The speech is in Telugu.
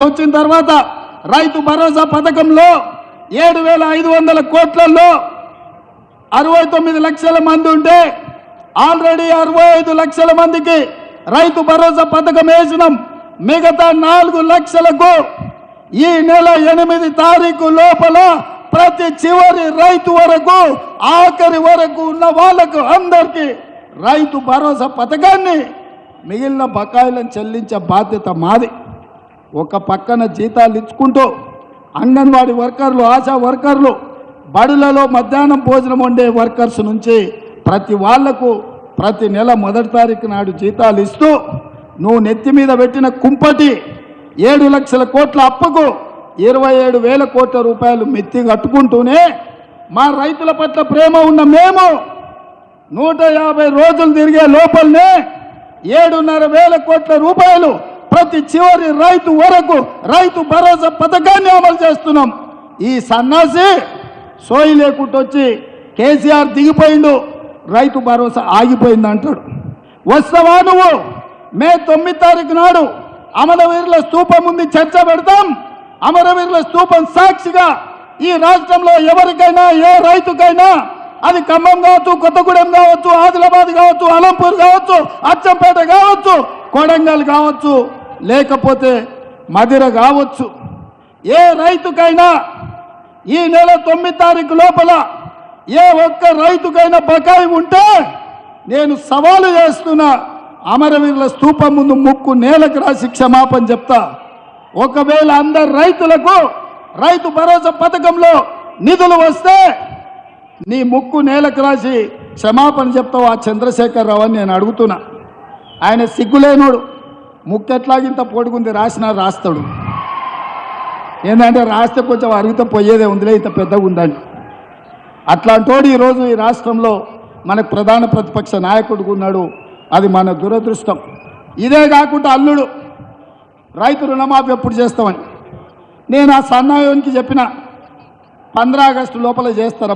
వచ్చిన తర్వాత రైతు భరోసా పథకంలో 7,500 కోట్లలో 69 లక్షల మంది ఉంటే ఆల్రెడీ 65 లక్షల మందికి రైతు భరోసా పథకం వేసినాం. మిగతా 4 లక్షలకు ఈ నెల 8 తారీఖు లోపల ప్రతి చివరి రైతు వరకు ఆఖరి వరకు ఉన్న వాళ్ళకు అందరికీ రైతు భరోసా పథకాన్ని మిగిలిన బకాయిలను చెల్లించే బాధ్యత మాది. ఒక పక్కన జీతాలు ఇచ్చుకుంటూ అంగన్వాడీ వర్కర్లు, ఆశా వర్కర్లు, బడులలో మధ్యాహ్నం భోజనం వండే వర్కర్స్ నుంచి ప్రతి వాళ్లకు ప్రతి నెల 1 తారీఖు నాడు జీతాలు ఇస్తూ నువ్వు నెత్తి మీద పెట్టిన కుంపటి 7 లక్షల కోట్ల అప్పుకు 27,000 కోట్ల రూపాయలు మెత్తి కట్టుకుంటూనే మా రైతుల పట్ల ప్రేమ ఉన్న మేము 150 రోజులు తిరిగే లోపలనే 7,500 కోట్ల రూపాయలు ప్రతి చివరి రైతు వరకు రైతు భరోసా పథకాన్ని అమలు చేస్తున్నాం. ఈ సన్నాసి సోయి లేకుండా వచ్చి కేసీఆర్ దిగిపోయిండు, రైతు భరోసా ఆగిపోయింది అంటాడు. వస్తావా నువ్వు? మే 9 తారీఖు నాడు అమరవీరుల స్తూపం ముందు చర్చ పెడతాం. అమరవీరుల స్తూపం సాక్షిగా ఈ రాష్ట్రంలో ఎవరికైనా ఏ రైతుకైనా అది ఖమ్మం కావచ్చు, కొత్తగూడెం కావచ్చు, ఆదిలాబాద్ కావచ్చు, అలంపూర్ కావచ్చు, అచ్చంపేట కావచ్చు, కొడంగల్ కావచ్చు, లేకపోతే మదిర కావచ్చు, ఏ రైతుకైనా ఈ నెల 9 తారీఖు లోపల ఏ ఒక్క రైతుకైనా బకాయి ఉంటే నేను సవాలు చేస్తున్నా, అమరవీరుల స్తూపం ముందు ముక్కు నేలకు రాసి క్షమాపణ చెప్తా. ఒకవేళ అందరు రైతులకు రైతు భరోసా పథకంలో నిధులు వస్తే నీ ముక్కు నేలకు రాసి క్షమాపణ చెప్తావు ఆ చంద్రశేఖర్ రావు అని నేను అడుగుతున్నా. ఆయన సిగ్గులేనోడు, ముక్కు ఎట్లాగింత పొడుగుంది, రాస్తాడు. ఏంటంటే రాస్తే కొంచెం అరిగితే పోయేదే ఉందిలే, ఇంత పెద్దగా ఉందని. అట్లాంటోడు ఈరోజు ఈ రాష్ట్రంలో మనకు ప్రధాన ప్రతిపక్ష నాయకుడిగా ఉన్నాడు. అది మన దురదృష్టం. ఇదే కాకుండా అల్లుడు రైతు రుణమాఫీ ఎప్పుడు చేస్తామని నేను ఆ సన్నాయోనికి చెప్పిన 15 ఆగస్టు లోపల చేస్తారా